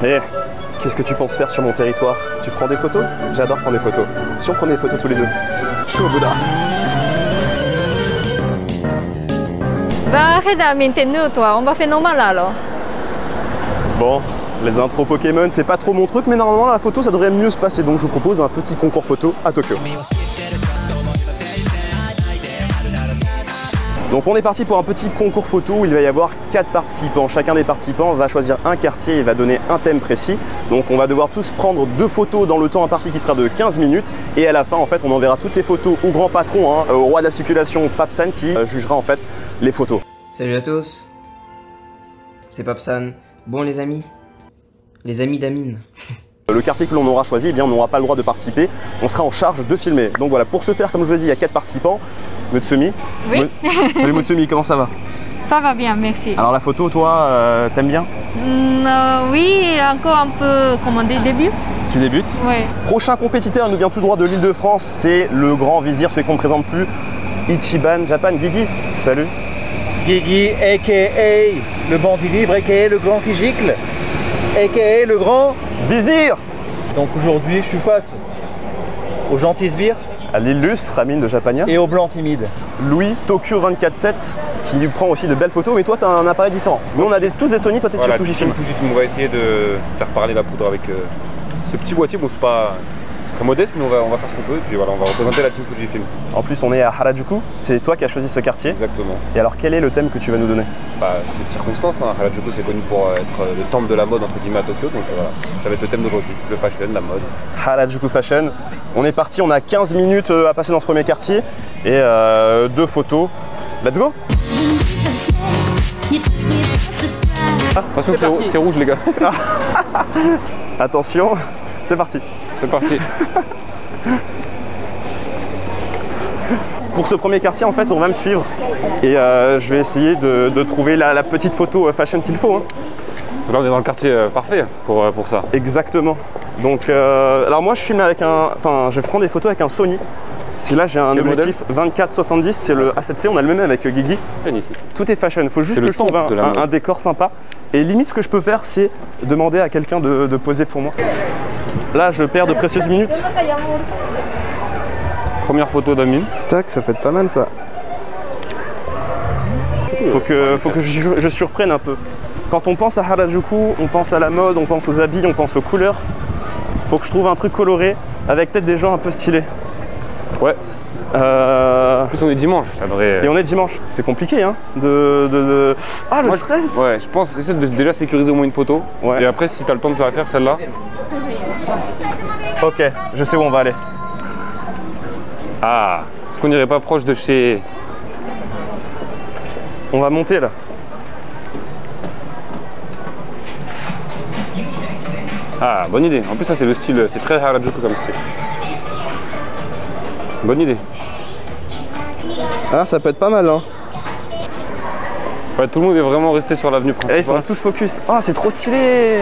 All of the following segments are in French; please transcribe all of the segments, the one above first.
Eh, qu'est-ce que tu penses faire sur mon territoire? Tu prends des photos? J'adore prendre des photos. Si on prenait des photos tous les deux? Chaud Bouddha. Bah arrête Amine, t'es nul toi, on va faire normal alors. Bon, les intros Pokémon, c'est pas trop mon truc, mais normalement la photo ça devrait mieux se passer, donc je vous propose un petit concours photo à Tokyo. Donc on est parti pour un petit concours photo où il va y avoir 4 participants. Chacun des participants va choisir un quartier et va donner un thème précis. Donc on va devoir tous prendre 2 photos dans le temps imparti qui sera de 15 minutes. Et à la fin, en fait, on enverra toutes ces photos au grand patron, au roi de la circulation, Papsan, qui jugera en fait les photos. Salut à tous, c'est Papsan. Bon les amis d'Amine. Le quartier que l'on aura choisi, eh bien, on n'aura pas le droit de participer. On sera en charge de filmer. Donc voilà, pour ce faire, comme je vous l'ai dit, il y a 4 participants. Mutsumi. Oui. Salut Mutsumi, comment ça va? Ça va bien, merci. Alors la photo, toi, t'aimes bien? Oui, encore un peu, comment dire, début. Tu débutes? Oui. Prochain compétiteur, il nous vient tout droit de l'Île-de-France, c'est le grand vizir, celui qu'on ne présente plus, Ichiban Japan. Guigui, salut. Guigui, a.k.a. le bandit libre, a.k.a. le grand qui gicle, a.k.a. le grand Vizir. Donc aujourd'hui, je suis face au gentil sbire À l'illustre Amine de Japania. et au blanc timide. Louis, Tokyo 24/7, qui lui prend aussi de belles photos, mais toi, tu as un appareil différent. Nous, on a tous des Sony, toi, t'es sur Fujifilm. Fujifilm, on va essayer de faire parler la poudre avec ce petit boîtier. Bon, c'est très modeste, mais on va faire ce qu'on peut. Et puis voilà, on va représenter la team Fujifilm. En plus, on est à Harajuku, c'est toi qui as choisi ce quartier. Exactement. Et alors, quel est le thème que tu vas nous donner? Bah, c'est de circonstance. Hein. Harajuku, c'est connu pour être le temple de la mode, entre guillemets, à Tokyo. Donc voilà, ça va être le thème d'aujourd'hui. Le fashion, la mode. Harajuku Fashion. On est parti, on a 15 minutes à passer dans ce premier quartier. Et 2 photos. Let's go! Attention, c'est rouge, les gars. Attention, c'est parti. C'est parti. Pour ce premier quartier, en fait, on va me suivre. Et je vais essayer de trouver la petite photo fashion qu'il faut. Hein. Là, on est dans le quartier parfait pour ça. Exactement. Donc, alors moi, je filme avec je prends des photos avec un Sony. Si là, j'ai un objectif 24-70, c'est le A7C, on a le même avec Guigui. Ici. Tout est fashion, il faut juste C'est que je trouve un décor sympa. Et limite, ce que je peux faire, c'est demander à quelqu'un de poser pour moi. Là, je perds de précieuses minutes. Première photo d'Amine. Tac, ça peut être pas mal ça. Faut que je surprenne un peu. Quand on pense à Harajuku, on pense à la mode, on pense aux habits, on pense aux couleurs. Faut que je trouve un truc coloré avec peut-être des gens un peu stylés. Ouais. En plus, on est dimanche, ça devrait. Et on est dimanche. C'est compliqué, hein. Ah, le stress. Ouais, je pense essaie de déjà sécuriser au moins une photo. Ouais. Et après, si tu as le temps de te la faire, celle-là. Ok, je sais où on va aller. Ah, est-ce qu'on n'irait pas proche de chez. On va monter là. Ah, bonne idée. En plus, ça, c'est le style, c'est très Harajuku comme style. Bonne idée. Ah, ça peut être pas mal, hein. Ouais, tout le monde est vraiment resté sur l'avenue Et principale. ils sont tous focus. Ah, c'est trop stylé.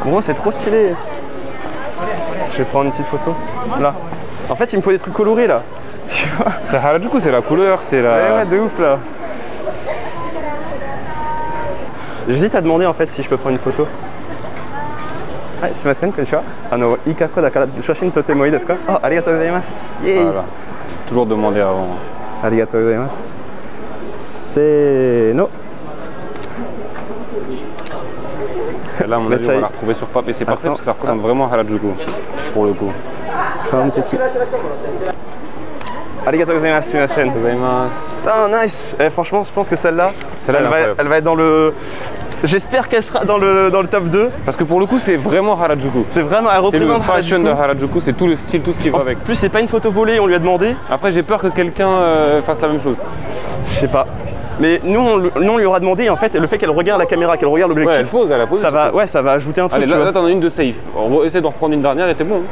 Gros, c'est trop stylé. Je vais prendre une petite photo. Là. En fait, il me faut des trucs colorés là. Tu vois? C'est Harajuku, c'est la couleur, c'est la. Ouais, de ouf là. J'hésite à demander en fait si je peux prendre une photo. Ah, sumimasen, konnichiwa. Ikako dakara shoshin totemo ii desu ka? Oh, arigatou gozaimasu. Yay! Voilà. Toujours demander avant. Arigatou gozaimasu. C'est no. Celle-là, à mon avis, on va la retrouver sur papier. C'est parfait parce que ça représente vraiment Harajuku, pour le coup. Arigatou gozaimasu, sumimasen. Ah, nice! Franchement, je pense que celle-là, elle va être dans le. J'espère qu'elle sera dans le top 2. Parce que pour le coup, c'est vraiment Harajuku. C'est vraiment, elle C'est le représente fashion Harajuku. de Harajuku, c'est tout le style, tout ce qui va avec. En plus, c'est pas une photo volée, on lui a demandé. Après, j'ai peur que quelqu'un fasse la même chose. Je sais pas. Mais nous, on lui aura demandé, en fait, le fait qu'elle regarde la caméra, qu'elle regarde l'objectif. Ouais, elle pose, elle a posé. Ça va ajouter un truc. Allez, là, t'en as une de safe. On va essayer d'en reprendre une dernière et t'es bon.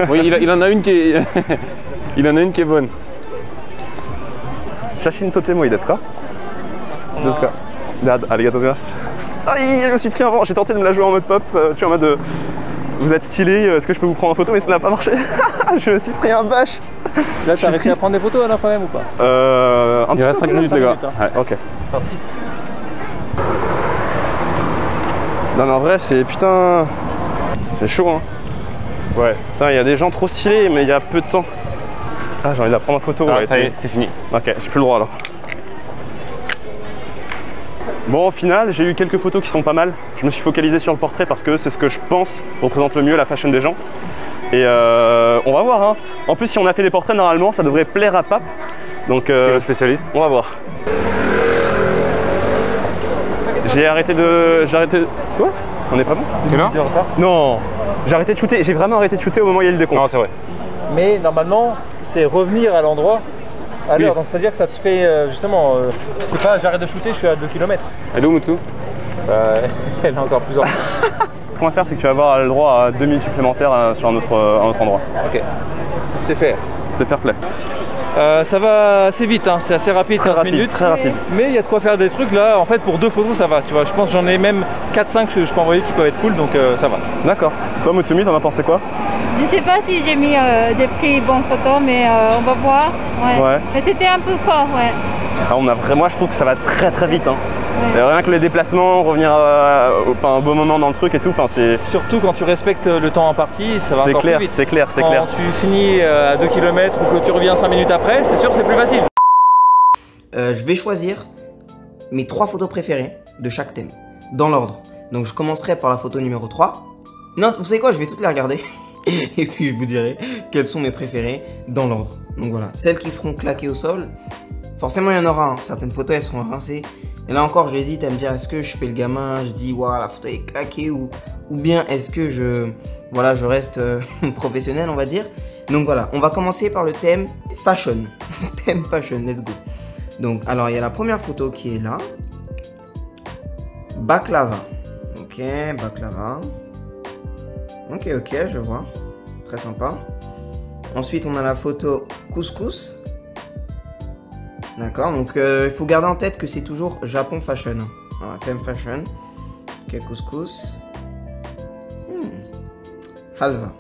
Oui, il en a une qui est. Il en a une qui est bonne. Shashin totemo ii desu ka? Desu ka? Arigatou gozaimasu. Aïe, je me suis pris un vent. J'ai tenté de me la jouer en mode pop, tu vois, en mode vous êtes stylé, est-ce que je peux vous prendre en photo? Mais ça n'a pas marché. Je me suis pris un bâche. Là, t'as réussi à prendre des photos à la fin même ou pas? Il reste 5 minutes, les gars. Hein. Ouais. Ok. Enfin, 6. Non mais en vrai c'est putain... C'est chaud hein. Ouais. Putain, il y a des gens trop stylés mais il y a peu de temps. Ah j'ai envie de la prendre en photo. Ah, ouais, ça y est, c'est fini. Ok, j'ai plus le droit là. Bon, au final, j'ai eu quelques photos qui sont pas mal. Je me suis focalisé sur le portrait parce que c'est ce que je pense représente le mieux la fashion des gens. Et on va voir. Hein. En plus, si on a fait des portraits, normalement, ça devrait plaire à Pape. Donc, C'est le spécialiste. on va voir. J'ai arrêté de... Quoi? On est pas bon? T'es là? Tu es en retard. Non! J'ai arrêté de shooter. J'ai vraiment arrêté de shooter au moment où il y a eu le décompte. Non, c'est vrai. Mais normalement, c'est revenir à l'endroit à l'heure. Oui. Donc c'est-à-dire que ça te fait justement. C'est pas j'arrête de shooter, je suis à 2 km. Et d'où Mutsu? Elle est encore plus en. Ce qu'on va faire, c'est que tu vas avoir le droit à 2 minutes supplémentaires sur un autre endroit. Ok. C'est faire. C'est fair play. Ça va assez vite, hein. C'est assez rapide, 15 minutes. Très rapide. Mais il y a de quoi faire des trucs là. En fait, pour 2 photos, ça va. Tu vois, je pense que j'en ai même 4-5 que je peux envoyer qui peuvent être cool, donc ça va. D'accord. Toi, Mutsumi, t'en as pensé quoi? Je sais pas si j'ai pris bonne photo, mais on va voir. Ouais. Mais c'était un peu court, ouais. Ah, moi, je trouve que ça va très très vite. Hein. Ouais. Rien que les déplacements, revenir au bon moment dans le truc et tout, c'est Surtout quand tu respectes le temps imparti, ça va encore clair, plus vite. c'est clair. Quand tu finis à 2 km ou que tu reviens 5 minutes après, c'est sûr que c'est plus facile. Je vais choisir mes 3 photos préférées de chaque thème, dans l'ordre. Donc je commencerai par la photo numéro 3. Non, vous savez quoi, je vais toutes les regarder. Et puis je vous dirai quelles sont mes préférées dans l'ordre. Donc voilà, celles qui seront claquées au sol, forcément il y en aura. Hein. Certaines photos elles sont rincées. Et là encore j'hésite à me dire est-ce que je fais le gamin, je dis waouh la photo est claquée ou bien est-ce que je reste professionnel on va dire. Donc voilà, on va commencer par le thème fashion. Thème fashion, let's go. Donc alors il y a la première photo qui est là. Baklava. Ok, baklava. Ok, je vois. Très sympa. Ensuite, on a la photo couscous. D'accord, donc il faut garder en tête que c'est toujours Japon fashion. Voilà, thème fashion. Ok, couscous. Halva.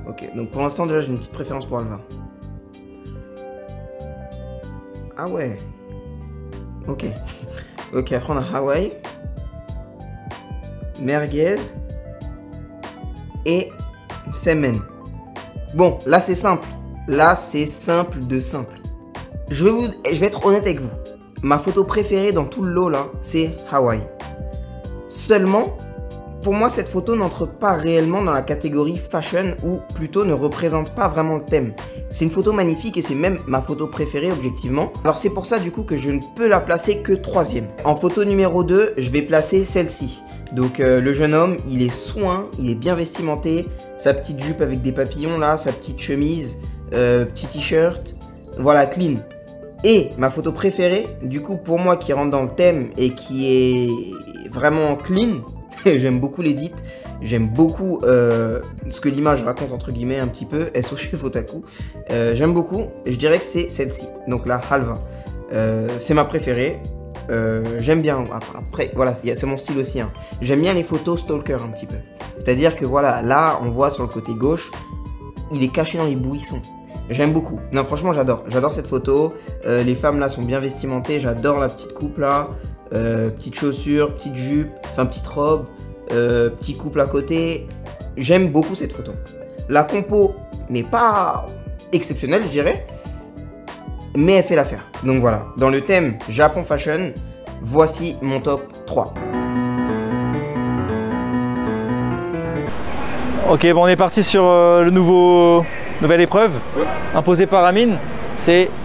Ok, donc pour l'instant, déjà, j'ai une petite préférence pour halva. Ah ouais. Ok. Ok, après on a Hawaï. Merguez. Et semen. Bon, là c'est simple. Là c'est simple de simple. Je vais être honnête avec vous. Ma photo préférée dans tout le lot là, c'est Hawaï. Seulement, pour moi cette photo n'entre pas réellement dans la catégorie fashion ou plutôt ne représente pas vraiment le thème. C'est une photo magnifique et c'est même ma photo préférée objectivement. Alors c'est pour ça du coup que je ne peux la placer que 3e. En photo numéro 2, je vais placer celle-ci. Donc le jeune homme, il est soin, il est bien vestimenté, sa petite jupe avec des papillons là, sa petite chemise, petit t-shirt, voilà, clean. Et ma photo préférée, du coup pour moi qui rentre dans le thème et qui est vraiment clean, j'aime beaucoup l'édit, j'aime beaucoup ce que l'image raconte entre guillemets un petit peu, SOC Fotaku, j'aime beaucoup, et je dirais que c'est celle-ci, donc la Halva. C'est ma préférée. J'aime bien, après voilà c'est mon style aussi hein. J'aime bien les photos stalker un petit peu. C'est à dire que voilà, là on voit sur le côté gauche, il est caché dans les buissons. J'aime beaucoup, non franchement j'adore cette photo. Les femmes là sont bien vestimentées, j'adore la petite coupe là, petite chaussure, petite jupe, enfin petite robe, petit couple à côté. J'aime beaucoup cette photo. La compo n'est pas exceptionnelle je dirais, mais elle fait l'affaire. Donc voilà, dans le thème Japon Fashion, voici mon top 3. Ok, bon on est parti sur le nouvelle épreuve imposée par Amine.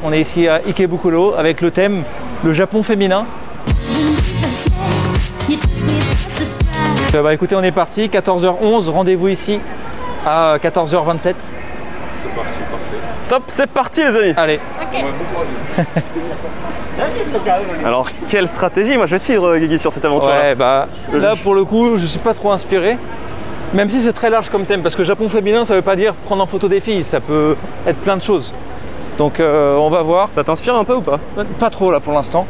On est ici à Ikebukuro avec le thème le Japon féminin. Bah écoutez, on est parti, 14h11, rendez-vous ici à 14h27. C'est parti, parfait. Top, c'est parti les amis. Allez. Ok. Alors quelle stratégie? Moi je tire Guigui sur cette aventure Ouais, bah là pour le coup je suis pas trop inspiré. Même si c'est très large comme thème, parce que Japon féminin ça veut pas dire prendre en photo des filles, ça peut être plein de choses. Donc on va voir. Ça t'inspire un peu ou pas? Pas trop là pour l'instant.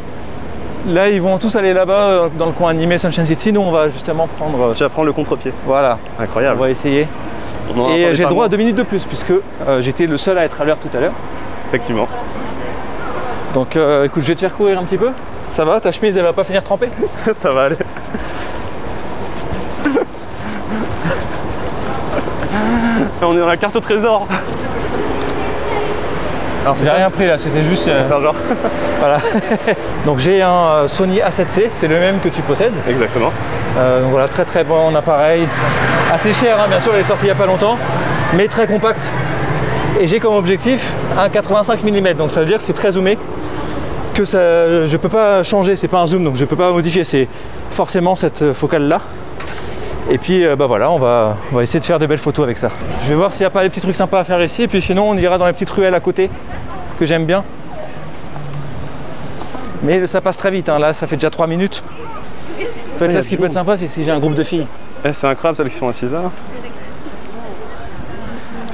Là ils vont tous aller là-bas dans le coin animé Sunshine City, nous on va justement prendre... Tu vas prendre le contre-pied. Voilà. Incroyable. On va essayer. Et j'ai le droit à 2 minutes de plus puisque j'étais le seul à être à l'heure tout à l'heure. Effectivement. Donc écoute, je vais te faire courir un petit peu. Ça va, ta chemise elle va pas finir trempée? Ça va aller. On est dans la carte au trésor. Alors J'ai rien pris là, c'était juste... genre. Voilà. Donc j'ai un Sony A7C, c'est le même que tu possèdes. Exactement. Donc voilà, très très bon appareil. Assez cher, hein, bien sûr, il est sorti il n'y a pas longtemps, mais très compact. Et j'ai comme objectif un 85 mm, donc ça veut dire que c'est très zoomé. Que ça, je peux pas changer, c'est pas un zoom, donc je peux pas modifier, c'est forcément cette focale là. Et puis bah voilà, on va essayer de faire de belles photos avec ça. Je vais voir s'il n'y a pas des petits trucs sympas à faire ici, et puis sinon on ira dans les petites ruelles à côté, que j'aime bien. Mais ça passe très vite, hein. Là ça fait déjà 3 minutes. En fait, là ce qui peut être sympa, c'est si j'ai un groupe de filles. C'est incroyable celles qui sont assises là.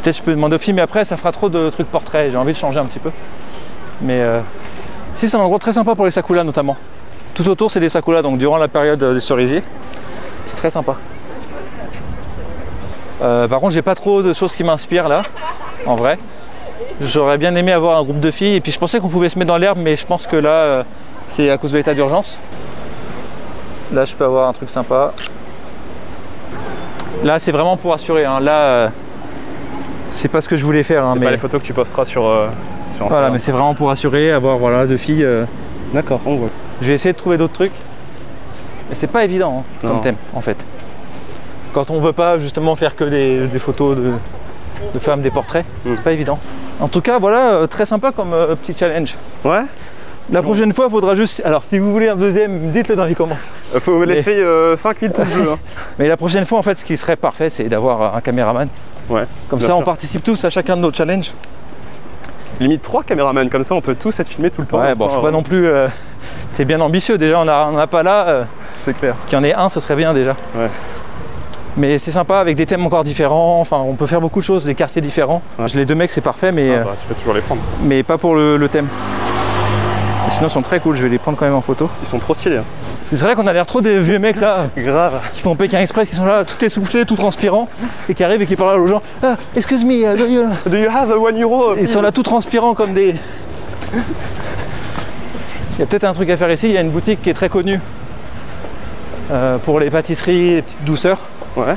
Peut-être je peux demander aux filles, mais après ça fera trop de trucs portraits, j'ai envie de changer un petit peu. Mais si, c'est un endroit très sympa pour les sakulas notamment. Tout autour c'est des sakulas, donc durant la période des cerisiers, c'est très sympa. Par contre j'ai pas trop de choses qui m'inspirent là, en vrai. J'aurais bien aimé avoir un groupe de filles, et puis je pensais qu'on pouvait se mettre dans l'herbe, mais je pense que là c'est à cause de l'état d'urgence. Là je peux avoir un truc sympa. Là c'est vraiment pour assurer, hein. Là c'est pas ce que je voulais faire. Hein, c'est mais... pas les photos que tu posteras sur Instagram. Voilà, mais c'est vraiment pour assurer, avoir voilà, deux filles. D'accord, on voit. Je vais essayer de trouver d'autres trucs. Et c'est pas évident hein, comme thème en fait. Quand on veut pas justement faire que des photos de femmes, des portraits, c'est pas évident. En tout cas, voilà, très sympa comme petit challenge. Ouais. La prochaine fois, il faudra juste... Alors, si vous voulez un deuxième, dites-le dans les commentaires. Faut l'effet 5000 pour le jeu. Hein. Mais la prochaine fois, en fait, ce qui serait parfait, c'est d'avoir un caméraman. Ouais. Comme ça, on participe tous à chacun de nos challenges. Limite 3 caméramans, comme ça, on peut tous être filmés tout le temps. Ouais, bon, faut pas non plus... c'est bien ambitieux, déjà, on n'a pas là... c'est clair. Qu'il y en ait un, ce serait bien, déjà. Ouais. Mais c'est sympa, avec des thèmes encore différents, enfin, on peut faire beaucoup de choses, des quartiers différents. Ouais. Les deux mecs, c'est parfait, mais... tu peux toujours les prendre. Mais pas pour le thème. Et sinon ils sont très cool, je vais les prendre quand même en photo. Ils sont trop stylés. Hein. C'est vrai qu'on a l'air trop des vieux mecs là. Grave. Qui font Pékin Express, qui sont là, tout essoufflés, tout transpirant, et qui arrivent et qui parlent aux gens. Ah, excuse me, do you have 1 euro? Ils sont là tout transpirants comme des... Il y a peut-être un truc à faire ici, il y a une boutique qui est très connue pour les pâtisseries, les petites douceurs. Ouais.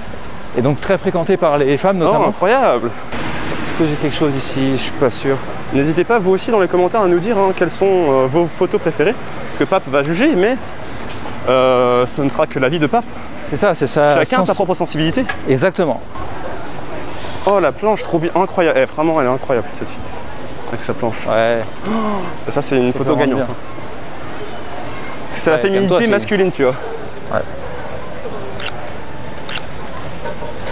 Et donc très fréquentée par les femmes notamment. Oh, incroyable. Est-ce que j'ai quelque chose ici? Je suis pas sûr. N'hésitez pas vous aussi dans les commentaires à nous dire quelles sont vos photos préférées. Parce que Pape va juger, mais ce ne sera que l'avis de Pape. C'est ça, c'est ça. Chacun sa propre sensibilité. Exactement. Oh la planche, trop bien, incroyable. Vraiment, elle est incroyable cette fille. Avec sa planche. Ouais. Oh, ça c'est une photo gagnante. Hein. C'est la féminité masculine, tu vois. Ouais.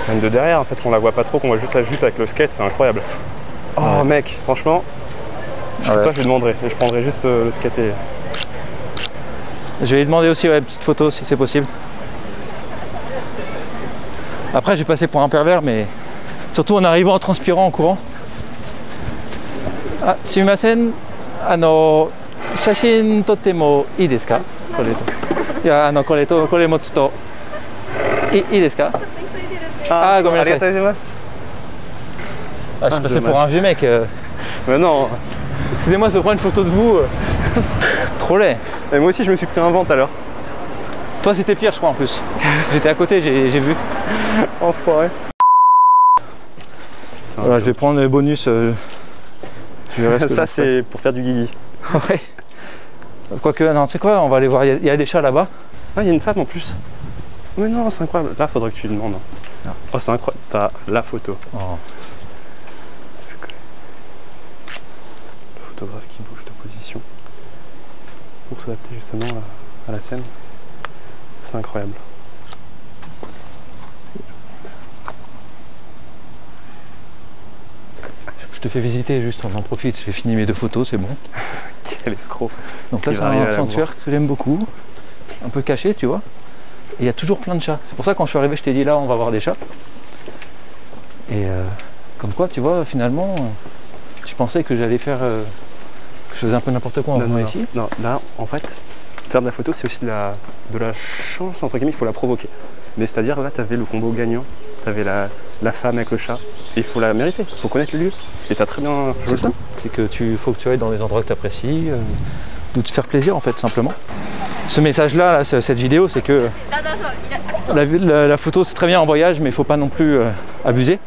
Même de derrière, en fait, on la voit pas trop, qu'on voit juste la jupe avec le skate, c'est incroyable. Oh ouais. Mec, franchement, je sais pas, je lui demanderai. Je prendrai juste le skate et... Je vais lui demander aussi une petite photo si c'est possible. Après, j'ai passé pour un pervers, mais surtout en arrivant en transpirant, en courant. Ah, sumimasen, shashin totemo ii desu ka? Kore motsu to ii desu ka? Ah, comme il je suis passé pour un vieux mec. Mais non. Excusez-moi, je prends une photo de vous. Trop laid. Et moi aussi, je me suis pris un vent tout à l'heure. Toi, c'était pire, je crois, en plus. J'étais à côté, j'ai vu. Enfoiré. Voilà, je vais prendre le bonus. Ça, c'est pour faire du guigui. Ouais. Quoique, non, tu sais quoi, on va aller voir. Il y a des chats là-bas. Ah, il y a une femme en plus. Mais non, c'est incroyable. Là, faudrait que tu lui demandes. Non. Oh, c'est incroyable. T'as la photo. Oh. Le photographe qui bouge de position pour s'adapter justement à la scène. C'est incroyable. Je te fais visiter juste, on en profite. J'ai fini mes 2 photos, c'est bon. Quel escroc. Donc là, c'est un sanctuaire que j'aime beaucoup. Un peu caché, tu vois. Et il y a toujours plein de chats. C'est pour ça que quand je suis arrivé, je t'ai dit là, on va voir des chats. Et comme quoi, tu vois, finalement, je pensais que j'allais faire... je faisais un peu n'importe quoi en venant ici. Non, là, en fait, faire de la photo, c'est aussi de la chance, entre guillemets, il faut la provoquer. Mais c'est-à-dire, là, tu avais le combo gagnant. Tu avais la femme avec le chat. Et il faut la mériter, il faut connaître le lieu. Et tu as très bien joué. C'est ça. C'est que faut que tu ailles dans des endroits que tu apprécies, de te faire plaisir, en fait, simplement. Ce message-là, cette vidéo, c'est que la photo c'est très bien en voyage, mais il ne faut pas non plus abuser.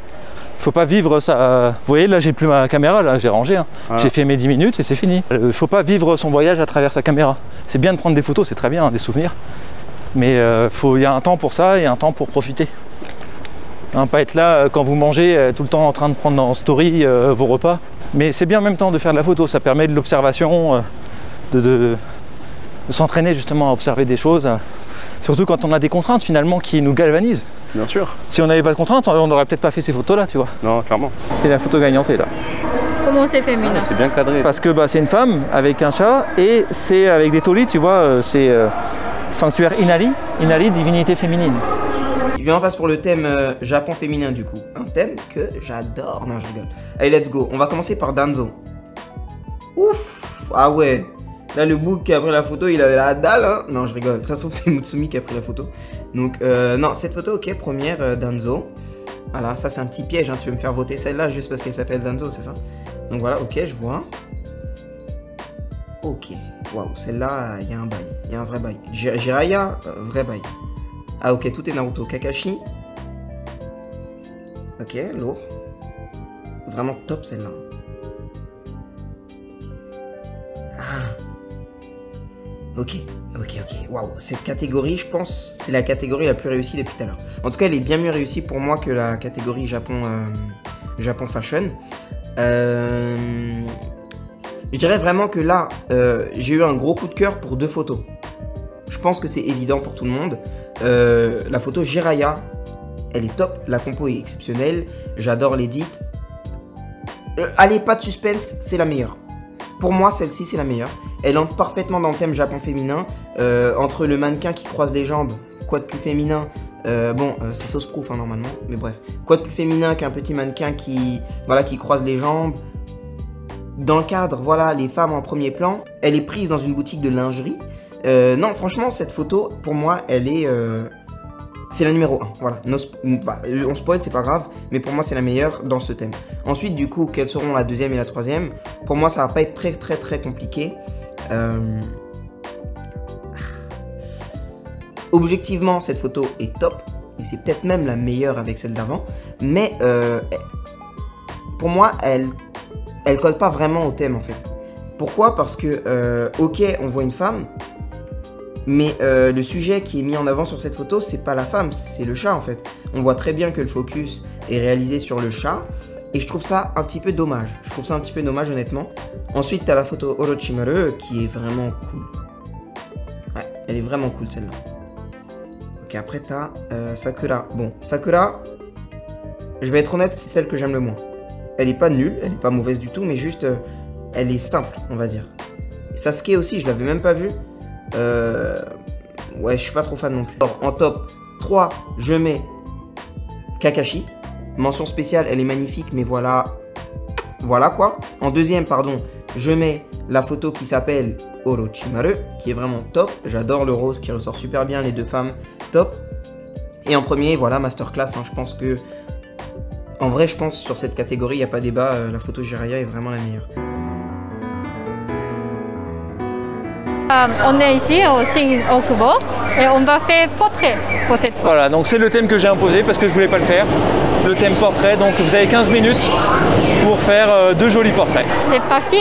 Faut pas vivre ça. Vous voyez, là j'ai plus ma caméra, là j'ai rangé. Hein. Voilà. J'ai fait mes 10 minutes et c'est fini. Faut pas vivre son voyage à travers sa caméra. C'est bien de prendre des photos, c'est très bien, hein, des souvenirs. Mais il y a un temps pour ça et un temps pour profiter. Hein, pas être là quand vous mangez, tout le temps en train de prendre en story vos repas. Mais c'est bien en même temps de faire de la photo, ça permet de l'observation, de s'entraîner justement à observer des choses. Surtout quand on a des contraintes finalement qui nous galvanisent. Bien sûr. Si on n'avait pas de contraintes, on n'aurait peut-être pas fait ces photos là, tu vois. Non, clairement. Et la photo gagnante est là. Comment c'est féminin? C'est bien cadré. Parce que c'est une femme avec un chat et c'est avec des taulis, tu vois, c'est sanctuaire Inari. Inari, divinité féminine. Et bien on passe pour le thème Japon féminin du coup. Un thème que j'adore. Non, je rigole. Allez, let's go. On va commencer par Danzo. Ouf. Ah ouais. Là, le bouc qui a pris la photo, il avait la dalle, hein. Non, je rigole. Ça se trouve, c'est Mutsumi qui a pris la photo. Donc, non, cette photo, ok, première, Danzo. Voilà, ça, c'est un petit piège, hein. Tu veux me faire voter celle-là juste parce qu'elle s'appelle Danzo, c'est ça? Donc, voilà, ok, je vois. Ok. Waouh, celle-là, il y a un bail. Il y a un vrai bail. Jiraiya, vrai bail. Ah, ok, tout est Naruto. Kakashi. Ok, lourd. Vraiment top, celle-là. Ok. Waouh, cette catégorie, je pense, c'est la catégorie la plus réussie depuis tout à l'heure. En tout cas, elle est bien mieux réussie pour moi que la catégorie Japon Fashion. Je dirais vraiment que là, j'ai eu un gros coup de cœur pour 2 photos. Je pense que c'est évident pour tout le monde. La photo Jiraiya, elle est top. La compo est exceptionnelle. J'adore l'édit. Allez, pas de suspense, c'est la meilleure. Pour moi, celle-ci, c'est la meilleure. Elle entre parfaitement dans le thème Japon féminin. Entre le mannequin qui croise les jambes, quoi de plus féminin. C'est sauce-proof hein, normalement, mais bref. Quoi de plus féminin qu'un petit mannequin qui croise les jambes. Dans le cadre, voilà, les femmes en premier plan. Elle est prise dans une boutique de lingerie. Non, franchement, cette photo, pour moi, elle est... c'est la numéro 1, voilà. On spoil, c'est pas grave, mais pour moi, c'est la meilleure dans ce thème. Ensuite, du coup, quelles seront la deuxième et la troisième? Pour moi, ça va pas être très compliqué. Objectivement, cette photo est top, et c'est peut-être même la meilleure avec celle d'avant, mais pour moi, elle colle pas vraiment au thème, en fait. Pourquoi? Parce que, ok, on voit une femme, mais le sujet qui est mis en avant sur cette photo, c'est pas la femme, c'est le chat en fait. On voit très bien que le focus est réalisé sur le chat. Et je trouve ça un petit peu dommage. Je trouve ça un petit peu dommage honnêtement. Ensuite, t'as la photo Orochimaru qui est vraiment cool. Ouais, elle est vraiment cool celle-là. Ok, après t'as Sakura. Bon, Sakura, je vais être honnête, c'est celle que j'aime le moins. Elle est pas nulle, elle est pas mauvaise du tout, mais juste, elle est simple, on va dire. Et Sasuke aussi, je l'avais même pas vu. Ouais, je suis pas trop fan non plus. Alors, en top 3, je mets Kakashi. Mention spéciale, elle est magnifique, mais voilà. Voilà quoi. En deuxième, pardon, je mets la photo qui s'appelle Orochimaru, qui est vraiment top. J'adore le rose qui ressort super bien, les 2 femmes, top. Et en premier, voilà, masterclass. Hein, je pense que. En vrai, je pense sur cette catégorie, il n'y a pas débat. La photo Jiraiya est vraiment la meilleure. On est ici au Shin-Okubo et on va faire portrait pour cette fois. Voilà, donc c'est le thème que j'ai imposé parce que je voulais pas le faire. Le thème portrait, donc vous avez 15 minutes pour faire 2 jolis portraits. C'est parti.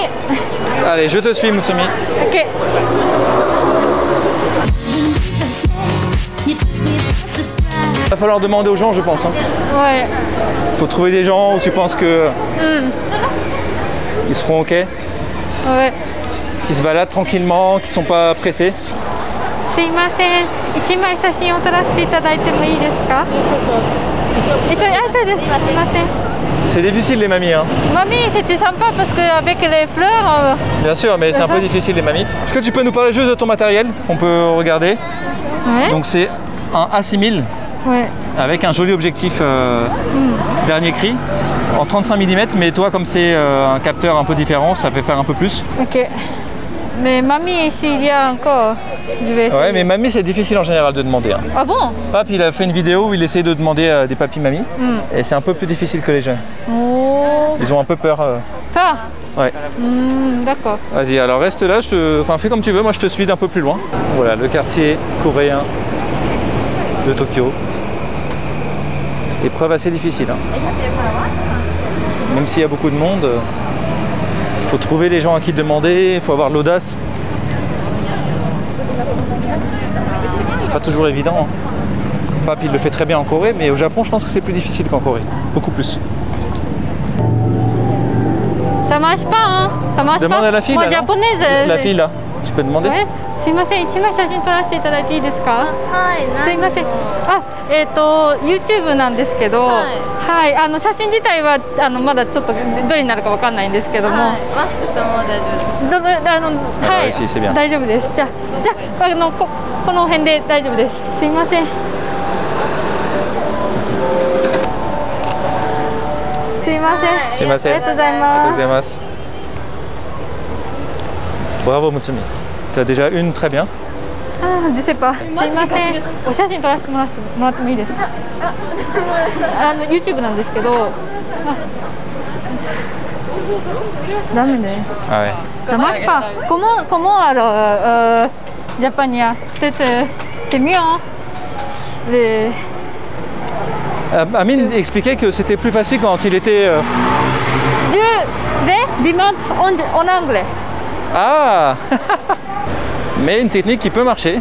Allez, je te suis Mutsumi. Ok. Il va falloir demander aux gens, je pense. Hein. Ouais. Faut trouver des gens où tu penses que ils seront ok, Ouais. qui se baladent tranquillement, qui sont pas pressés. すいません。1枚写真を撮らせていただいてもいいですか？そうです。すいません。 C'est difficile les mamies. Hein. Mamie, c'était sympa parce qu'avec les fleurs. Bien sûr, mais c'est un peu difficile les mamies. Est-ce que tu peux nous parler juste de ton matériel qu'on peut regarder? Ouais. Donc c'est un A6000 Ouais. avec un joli objectif dernier cri en 35 mm, mais toi comme c'est un capteur un peu différent, ça fait faire un peu plus. Ok. Mais mamie, s'il y a encore, je vais essayer. Ouais, mais mamie c'est difficile en général de demander. Hein. Ah bon? Pape il a fait une vidéo où il essaye de demander des papis mamies et c'est un peu plus difficile que les jeunes. Oh. Ils ont un peu peur. Pas? Ouais. D'accord. Vas-y, alors reste là, enfin fais comme tu veux, moi je te suis d'un peu plus loin. Voilà, le quartier coréen de Tokyo. Épreuve assez difficile. Hein. Même s'il y a beaucoup de monde, il faut trouver les gens à qui demander, il faut avoir l'audace. C'est pas toujours évident. Hein. Pape, il le fait très bien en Corée, mais au Japon, je pense que c'est plus difficile qu'en Corée. Beaucoup plus. Ça marche pas, hein. Ça marche Demande pas. à la fille, Moi, là, non japonaise. La fille, là. Tu peux demander? Ouais. すいません、一枚写真撮らせていただいていいですか？はい、すいません。あ、YouTube なんですけど、はいはい、写真自体はまだちょっとどれになるかわかんないんですけども、はい、マスクしたまま大丈夫です。はい、美味しい、c'est bien。大丈夫です。じゃあこの辺で大丈夫です。すいません。すいません。すいません。ありがとうございありがとうます。ございます。Bravo Mutsumi. Tu as déjà une très bien. あ、je sais pas。すいません。お写真撮らせてもらってもいいですか？YouTube なんですけど。ダメね。Ah ouais. Ça marche pas. Comment alors Japania? Peut-être c'est mieux, hein? Amine expliquait que c'était plus facile quand il était. Je vais demander en anglais. Ah. Mais une technique qui peut marcher.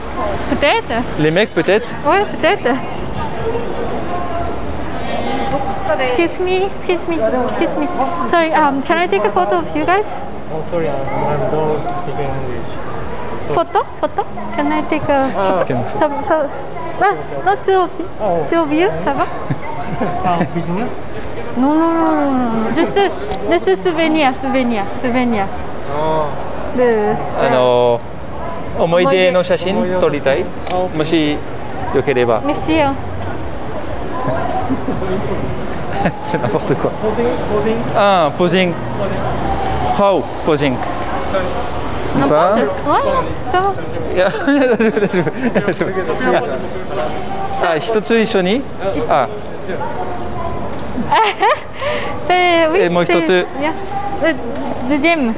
Peut-être. Les mecs peut-être. Ouais, peut-être. Excuse me. Sorry, can I take a photo of you guys? Oh, sorry, I don't speak English. Photo? Can I take a some not two of you. Oh. Two of you, ça va? Business? Non. Just a souvenir. Oh. 思い出の写真撮りたい。もしよければ。Merci. C'est n'importe quoi. Posing? Ah, posing. How posing? Comme ça. Ouais, ça va. いやあ、一つ一緒に。あ、Oui, Et moi, je c'est te- bien. Le deuxième.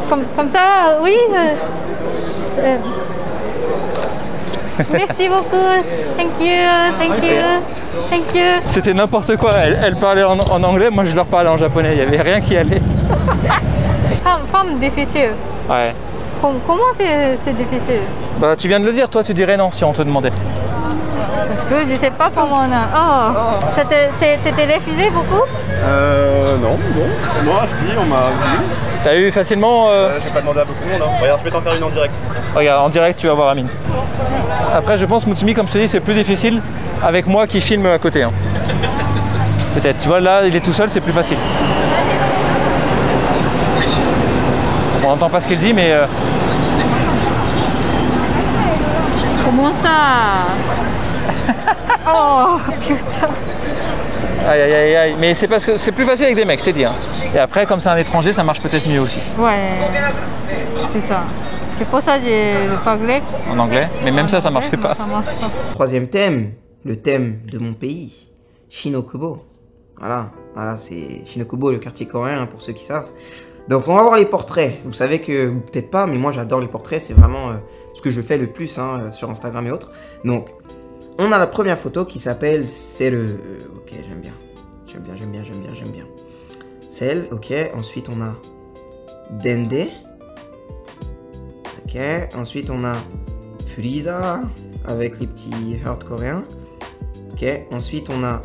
Comme ça, oui. Merci beaucoup. Thank you. c'était n'importe quoi. Elle parlait en anglais, moi je leur parlais en japonais. Il n'y avait rien qui allait. Femme difficile. Ouais. Comment c'est difficile? Bah, tu viens de le dire. Toi, tu dirais non si on te demandait. Parce que je sais pas comment on a. Oh, t'étais refusé beaucoup? Non. Moi, je dis, on m'a dit. T'as eu facilement. J'ai pas demandé à beaucoup de monde. Hein. Regarde, je vais t'en faire une en direct. Regarde, en direct, tu vas voir Amine. Après, je pense, Mutsumi, comme je te dis, c'est plus difficile avec moi qui filme à côté. Hein. Peut-être. Tu vois, là, il est tout seul, c'est plus facile. On n'entend pas ce qu'il dit, mais. Comment ça? Oh putain. Aïe. Mais c'est parce que c'est plus facile avec des mecs, je t'ai dit. Hein. Et après, comme c'est un étranger, ça marche peut-être mieux aussi. Ouais, c'est ça. C'est pour ça que j'ai parlé. En anglais. Mais même ça marchait pas. Ça marche pas. Troisième thème, le thème de mon pays, Shinokubo. Voilà, c'est Shinokubo, le quartier coréen, pour ceux qui savent. Donc on va voir les portraits. Vous savez que, ou peut-être pas, mais moi j'adore les portraits. C'est vraiment ce que je fais le plus sur Instagram et autres. Donc, on a la première photo qui s'appelle Celle. Ok, j'aime bien. Celle, ok. Ensuite, on a Dende. Ok. Ensuite, on a Frieza avec les petits hearts coréens. Ok. Ensuite, on a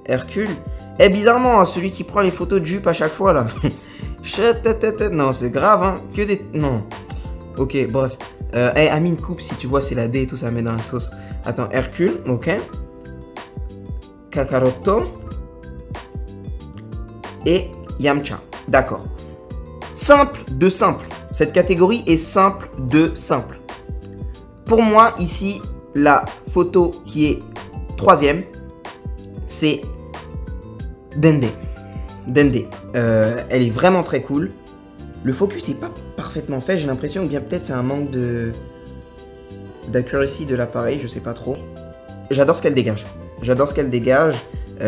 Hercule. Et bizarrement, celui qui prend les photos de jupe à chaque fois là. Non, c'est grave, hein. Que des. Non. Ok, bref. Amine, coupe si tu vois, c'est la D et tout, ça met dans la sauce. Attends, Hercule, ok. Kakaroto. Et Yamcha. D'accord. Simple de simple. Cette catégorie est simple de simple. Pour moi, ici, la photo qui est troisième, c'est Dende. Elle est vraiment très cool. Le focus n'est pas parfaitement fait, j'ai l'impression, ou bien peut-être c'est un manque d'accuracy de l'appareil, je sais pas trop. J'adore ce qu'elle dégage.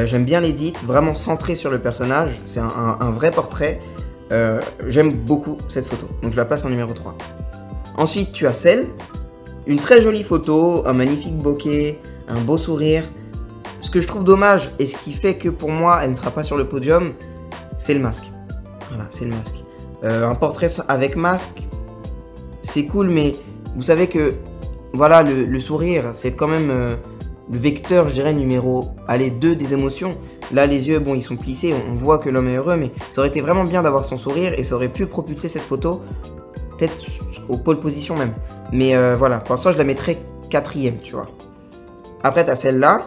J'aime bien l'édit, vraiment centré sur le personnage. C'est un vrai portrait. J'aime beaucoup cette photo, donc je la place en numéro 3. Ensuite, tu as Cell. Une très jolie photo, un magnifique bokeh, un beau sourire. Ce que je trouve dommage et ce qui fait que pour moi elle ne sera pas sur le podium, c'est le masque. Voilà, c'est le masque. Un portrait avec masque, c'est cool, mais vous savez que voilà, le sourire, c'est quand même le vecteur, je dirais, numéro 2 des émotions. Là, les yeux, bon, ils sont plissés, on voit que l'homme est heureux, mais ça aurait été vraiment bien d'avoir son sourire et ça aurait pu propulser cette photo, peut-être au pole position même. Mais voilà, pour l'instant, je la mettrais 4e, tu vois. Après, t'as celle-là,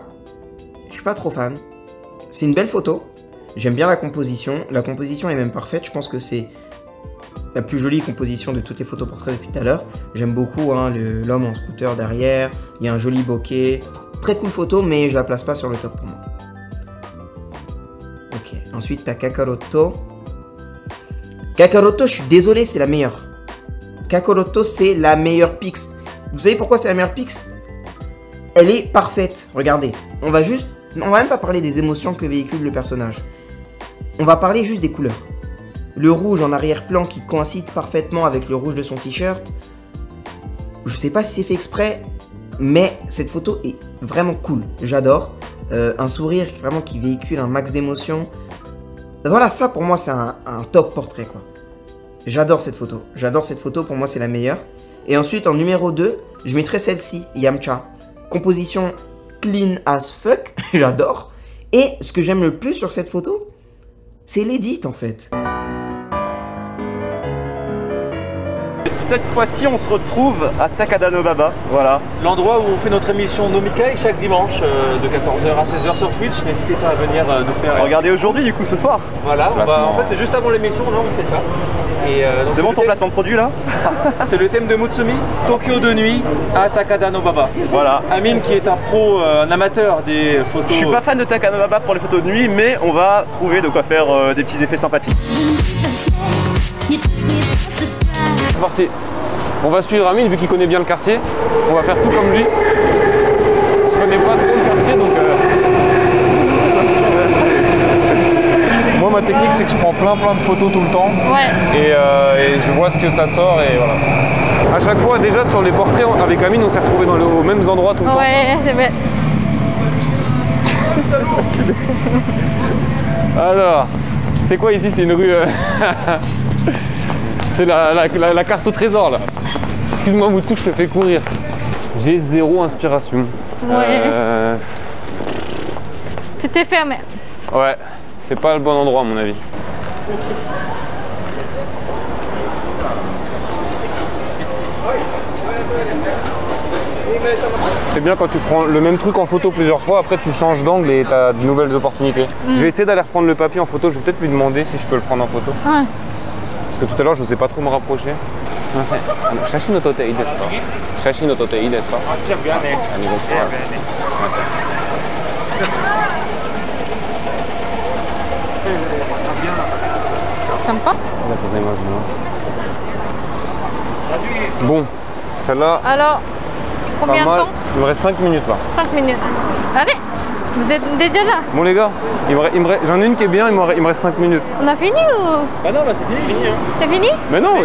je suis pas trop fan. C'est une belle photo, j'aime bien la composition est même parfaite, je pense que c'est la plus jolie composition de toutes les photos portraits depuis tout à l'heure. J'aime beaucoup hein, l'homme en scooter derrière, il y a un joli bokeh. Très cool photo, mais je la place pas sur le top pour moi. Ok, ensuite t'as Kakaroto. Kakaroto, je suis désolé, c'est la meilleure. Kakaroto, c'est la meilleure Pix. Vous savez pourquoi c'est la meilleure Pix? Elle est parfaite. Regardez, on va même pas parler des émotions que véhicule le personnage. On va parler juste des couleurs. Le rouge en arrière-plan qui coïncide parfaitement avec le rouge de son t-shirt. Je sais pas si c'est fait exprès, mais cette photo est vraiment cool. J'adore. Un sourire vraiment qui véhicule un max d'émotions. Voilà, ça pour moi c'est un top portrait quoi. J'adore cette photo. J'adore cette photo, pour moi c'est la meilleure. Et ensuite en numéro 2, je mettrai celle-ci, Yamcha. Composition clean as fuck, j'adore. Et ce que j'aime le plus sur cette photo, c'est l'édit en fait. Cette fois-ci, on se retrouve à Takada no Baba, voilà. L'endroit où on fait notre émission Nomikai chaque dimanche de 14h à 16h sur Twitch. N'hésitez pas à venir nous faire... Regardez aujourd'hui, du coup, ce soir. Voilà, en fait c'est juste avant l'émission, là on fait ça. C'est bon ton placement de produit là? C'est le thème de Mutsumi, Tokyo de nuit à Takada no Baba. Voilà. Amine qui est un pro, un amateur des photos. Je suis pas fan de Takada no Baba pour les photos de nuit, mais on va trouver de quoi faire des petits effets sympathiques. C'est parti. On va suivre Amine vu qu'il connaît bien le quartier. On va faire tout comme lui. Je connais pas trop le quartier donc... Moi ma technique c'est que je prends plein de photos tout le temps. Ouais. Et je vois ce que ça sort et voilà. À chaque fois déjà sur les portraits avec Amine on s'est retrouvés aux mêmes endroits tout le temps. Ouais, c'est vrai. Alors, c'est quoi ici? C'est une rue... C'est la carte au trésor là. Excuse-moi Mutsu, je te fais courir. J'ai zéro inspiration. Ouais. Tu t'es fermé. Ouais, c'est pas le bon endroit à mon avis. C'est bien quand tu prends le même truc en photo plusieurs fois, après tu changes d'angle et tu as de nouvelles opportunités. Je vais essayer d'aller reprendre le papier en photo, je vais peut-être lui demander si je peux le prendre en photo. Ouais. Parce que tout à l'heure je ne sais pas trop me rapprocher. Shashi no tote ii desu ka? Shashi no tote ii desu ka? Sympa. Bon, celle-là. Alors, combien de temps? Il me reste 5 minutes là. 5 minutes. Allez, vous êtes déjà là? Bon les gars, j'en ai une qui est bien, il me reste 5 minutes. On a fini ou? Bah non, là c'est fini. Hein. C'est fini? Mais non,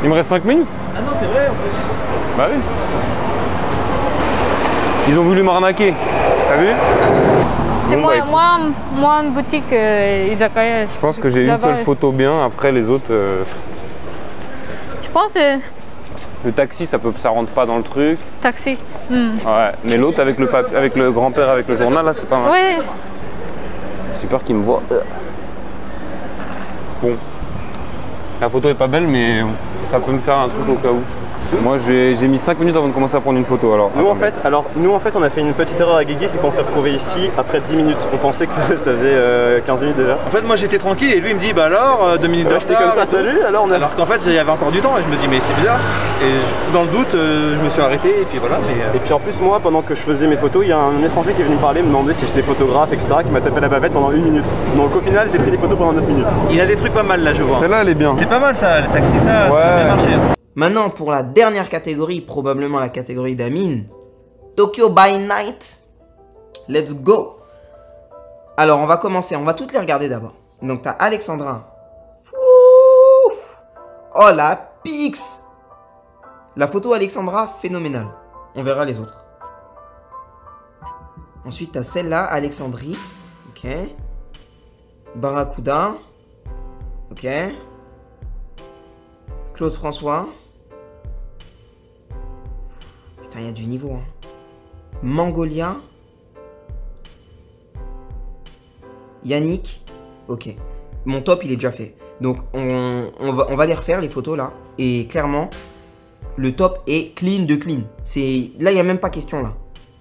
il me reste 5 minutes. Ah non, c'est vrai en plus. Bah oui. Ils ont voulu m'arnaquer. T'as vu? C'est Bon, moins une boutique izakaya. Je pense que j'ai une seule photo bien, après les autres... Je pense Le taxi, ça rentre pas dans le truc. taxi. Ouais, mais l'autre avec le grand-père avec le journal, là, c'est pas mal. Ouais. J'ai peur qu'il me voit. Bon. La photo est pas belle, mais ça peut me faire un truc au cas où. Moi, j'ai mis 5 minutes avant de commencer à prendre une photo. Alors, nous, en fait, on a fait une petite erreur à Guigui, c'est qu'on s'est retrouvé ici après 10 minutes. On pensait que ça faisait 15 minutes déjà. En fait, moi j'étais tranquille et lui il me dit bah alors 2 minutes de J'étais comme ça, salut, alors Alors qu'en fait, il y avait encore du temps et je me dis mais c'est bizarre. Et dans le doute, je me suis arrêté et puis voilà. Et puis en plus, moi, pendant que je faisais mes photos, il y a un étranger qui est venu me parler, me demander si j'étais photographe, etc., qui m'a tapé la bavette pendant 1 minute. Donc au final, j'ai pris des photos pendant 9 minutes. Il a des trucs pas mal là, je vois. celle-là, elle est bien. C'est pas mal ça, le taxi, ça a bien marché. Maintenant, pour la dernière catégorie, probablement la catégorie d'Amine, Tokyo by Night. Let's go. Alors, on va commencer. On va toutes les regarder d'abord. Donc, t'as Alexandra. Ouf. Oh, la pix. La photo Alexandra, phénoménale. On verra les autres. Ensuite, tu as celle-là, Alexandrie. Ok. Barracuda. Ok. Claude François. Putain, il y a du niveau. Hein. Mangolia. Yannick. Ok. Mon top, il est déjà fait. Donc, on va les refaire, les photos, là. Et clairement, le top est clean de clean. Là, il n'y a même pas question, là.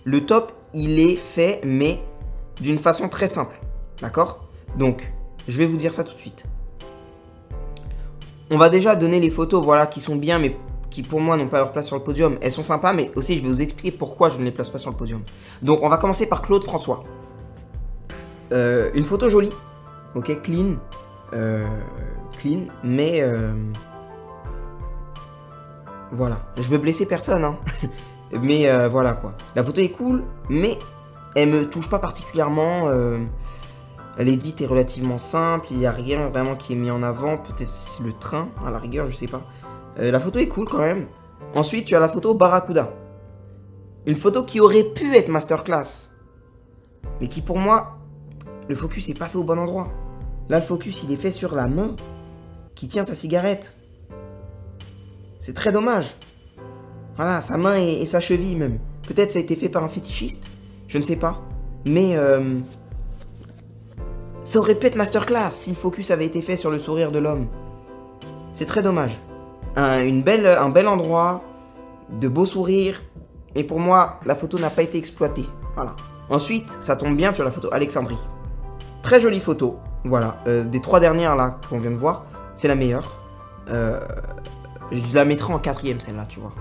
Le top, il est fait, mais d'une façon très simple. D'accord? Donc, je vais vous dire ça tout de suite. On va déjà donner les photos, voilà, qui sont bien, mais qui pour moi n'ont pas leur place sur le podium. Elles sont sympas, mais aussi je vais vous expliquer pourquoi je ne les place pas sur le podium. Donc, on va commencer par Claude François. Une photo jolie. Ok, clean. Clean, mais... voilà. Je veux blesser personne, hein. Mais voilà, quoi. La photo est cool, mais elle me touche pas particulièrement. L'édit est relativement simple, il n'y a rien vraiment qui est mis en avant. Peut-être le train, à la rigueur, je sais pas. La photo est cool quand même. Ensuite, tu as la photo Barracuda. Une photo qui aurait pu être masterclass. Mais qui pour moi, le focus n'est pas fait au bon endroit. Là, le focus, il est fait sur la main qui tient sa cigarette. C'est très dommage. Voilà, sa main et sa cheville même. Peut-être ça a été fait par un fétichiste. Je ne sais pas. Mais... ça aurait pu être masterclass si le focus avait été fait sur le sourire de l'homme. C'est très dommage. Un bel endroit, de beaux sourires. Et pour moi, la photo n'a pas été exploitée. Voilà. Ensuite, ça tombe bien, tu as la photo Alexandrie. Très jolie photo. Voilà. Des 3 dernières là qu'on vient de voir, c'est la meilleure. Je la mettrai en 4ème celle-là, tu vois.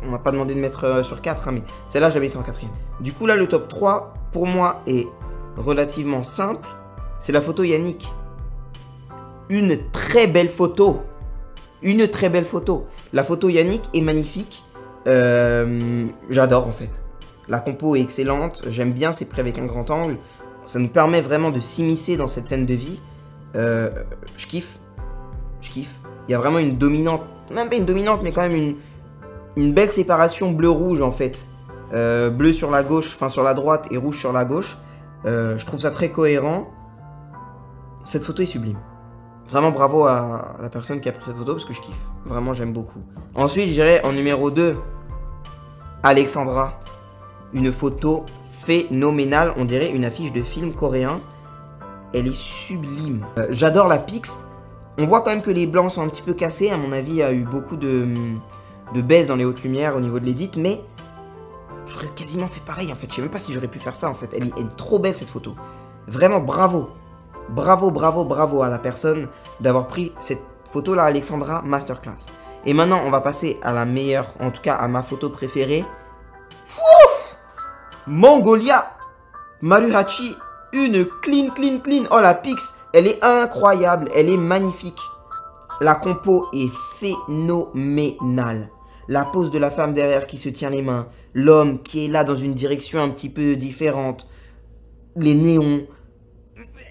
On m'a pas demandé de mettre sur 4, hein, mais celle-là, je la mettrai en 4ème. Du coup, là, le top 3, pour moi, est relativement simple. C'est la photo Yannick. Une très belle photo. Une très belle photo. La photo Yannick est magnifique. J'adore en fait. La compo est excellente. J'aime bien, c'est pris avec un grand angle. Ça nous permet vraiment de s'immiscer dans cette scène de vie. Je kiffe. Je kiffe. Il y a vraiment une dominante. Même pas une dominante, mais quand même une belle séparation bleu-rouge en fait. Bleu sur la gauche, enfin sur la droite et rouge sur la gauche. Je trouve ça très cohérent. Cette photo est sublime. Vraiment bravo à la personne qui a pris cette photo parce que je kiffe. Vraiment, j'aime beaucoup. Ensuite, j'irai en numéro 2. Alexandra. Une photo phénoménale. On dirait une affiche de film coréen. Elle est sublime. J'adore la pix. On voit quand même que les blancs sont un petit peu cassés. À mon avis, il y a eu beaucoup de baisse dans les hautes lumières au niveau de l'édit. Mais j'aurais quasiment fait pareil en fait. Je sais même pas si j'aurais pu faire ça en fait. Elle est trop belle cette photo. Vraiment bravo. Bravo, bravo, bravo à la personne d'avoir pris cette photo-là, Alexandra, masterclass. Et maintenant, on va passer à la meilleure, en tout cas à ma photo préférée. Ouf! Mangolia Maruhachi, une clean. Oh, la pix, elle est incroyable, elle est magnifique. La compo est phénoménale. La pose de la femme derrière qui se tient les mains. L'homme qui est là dans une direction un petit peu différente. Les néons.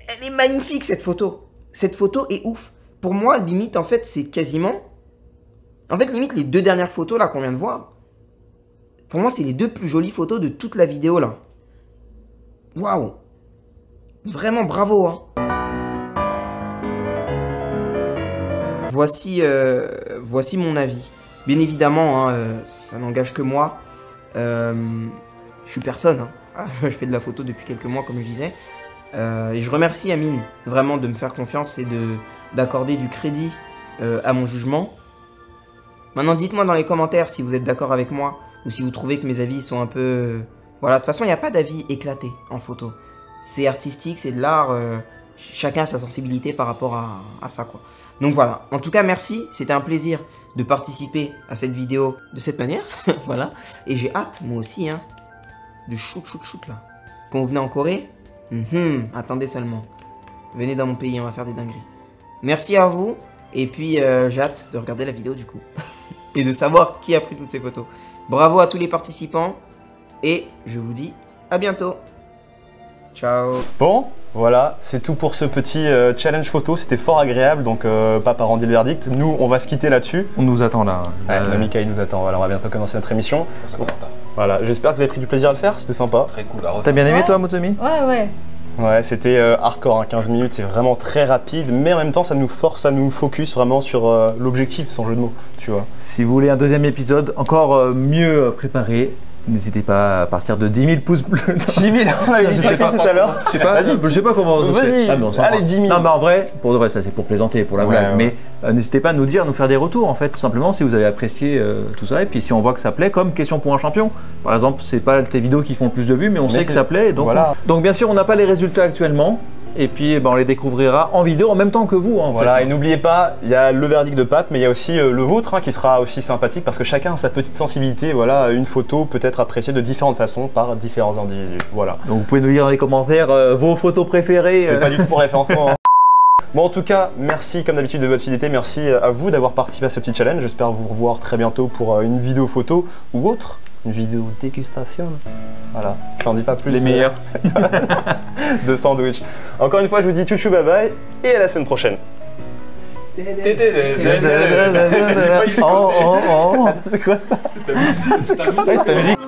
Elle est magnifique cette photo. Cette photo est ouf. Pour moi, limite, en fait, c'est quasiment... En fait, limite, les 2 dernières photos là qu'on vient de voir, pour moi, c'est les 2 plus jolies photos de toute la vidéo là. Waouh. Vraiment bravo, hein. Voici mon avis. Bien évidemment, hein, ça n'engage que moi. Je suis personne. Hein. Je fais de la photo depuis quelques mois, comme je disais. Et je remercie Amine vraiment de me faire confiance et d'accorder du crédit à mon jugement. Maintenant, dites-moi dans les commentaires si vous êtes d'accord avec moi ou si vous trouvez que mes avis sont un peu... Voilà, de toute façon, il n'y a pas d'avis éclaté en photo. C'est artistique, c'est de l'art. Chacun a sa sensibilité par rapport à ça, quoi. Donc voilà. En tout cas, merci. C'était un plaisir de participer à cette vidéo de cette manière. Voilà. Et j'ai hâte, moi aussi, hein, de shoot là. Quand vous venez en Corée... attendez seulement. Venez dans mon pays, on va faire des dingueries. Merci à vous. Et puis, j'ai hâte de regarder la vidéo du coup. Et de savoir qui a pris toutes ces photos. Bravo à tous les participants. Et je vous dis à bientôt. Ciao. Bon, voilà, c'est tout pour ce petit challenge photo. C'était fort agréable, donc Papa rendit le verdict. Nous, on va se quitter là-dessus. On nous attend là. Ouais, Mikaï nous attend. Voilà, on va bientôt commencer notre émission. Donc, Voilà, j'espère que vous avez pris du plaisir à le faire, c'était sympa. Très cool. T'as bien aimé Ouais. toi, Motsomi? Ouais. Ouais, c'était hardcore, hein, 15 minutes, c'est vraiment très rapide, mais en même temps, ça nous force à nous focus vraiment sur l'objectif, sans jeu de mots, tu vois. Si vous voulez un deuxième épisode encore mieux préparé, n'hésitez pas à partir de 10 000 pouces bleus. 10 000, on avait dit Je sais ça pas. tout à l'heure. Je sais pas, Vas-y, je sais pas comment. ça se vas-y, fait. Mais on s'en allez, va. 10 000. Non, mais en vrai, pour de vrai, ça c'est pour plaisanter, pour la Ouais, blague. ouais. Mais n'hésitez pas à nous dire, nous faire des retours en fait, tout simplement si vous avez apprécié tout ça. Et puis si on voit que ça plaît, comme question pour un champion. Par exemple, c'est pas tes vidéos qui font le plus de vues, mais on Mais sait que c'est- ça plaît. Et donc, voilà. donc bien sûr, on n'a pas les résultats actuellement. Et puis on les découvrira en vidéo en même temps que vous. Hein, en Voilà, fait. et n'oubliez pas, il y a le verdict de Pape, mais il y a aussi le vôtre hein, qui sera aussi sympathique parce que chacun a sa petite sensibilité. Voilà, une photo peut être appréciée de différentes façons par différents individus. Voilà. Donc vous pouvez nous dire dans les commentaires vos photos préférées. C'est pas du tout pour référencement. Hein. Bon, en tout cas, merci comme d'habitude de votre fidélité. Merci à vous d'avoir participé à ce petit challenge. J'espère vous revoir très bientôt pour une vidéo photo ou autre. Une vidéo dégustation. Voilà, j'en dis pas plus. Les meilleurs. De sandwich. Encore une fois, je vous dis tchou bye bye et à la semaine prochaine. Oh, oh, oh. C'est quoi ça? Ouais, c'est ta musique.